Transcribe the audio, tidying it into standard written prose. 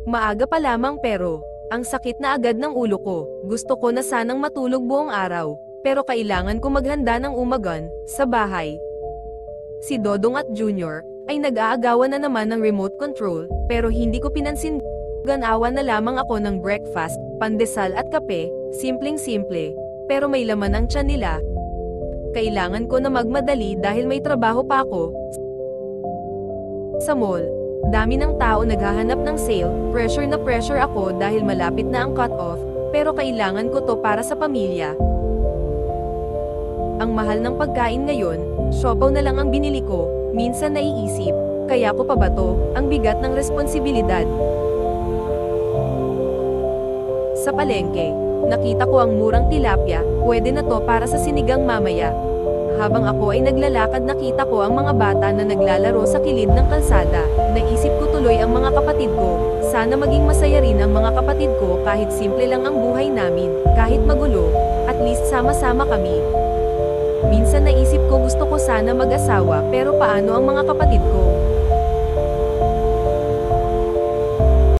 Maaga pa lamang pero, ang sakit na agad ng ulo ko. Gusto ko na sanang matulog buong araw, pero kailangan ko maghanda ng umagan, sa bahay. Si Dodong at Junior, ay nag-aagawan na naman ng remote control, pero hindi ko pinansin. Ganawan na lamang ako ng breakfast, pandesal at kape, simpleng-simple, pero may laman ang tiyan nila. Kailangan ko na magmadali dahil may trabaho pa ako. Sa mall, dami ng tao naghahanap ng sale, pressure na pressure ako dahil malapit na ang cut-off, pero kailangan ko to para sa pamilya. Ang mahal ng pagkain ngayon, siopaw na lang ang binili ko, minsan naiisip, kaya ko pa ba to, ang bigat ng responsibilidad. Sa palengke, nakita ko ang murang tilapia, pwede na to para sa sinigang mamaya. Habang ako ay naglalakad nakita ko ang mga bata na naglalaro sa kilid ng kalsada, naisip ko tuloy ang mga kapatid ko, sana maging masaya rin ang mga kapatid ko kahit simple lang ang buhay namin, kahit magulo, at least sama-sama kami. Minsan naisip ko gusto ko sana mag-asawa pero paano ang mga kapatid ko?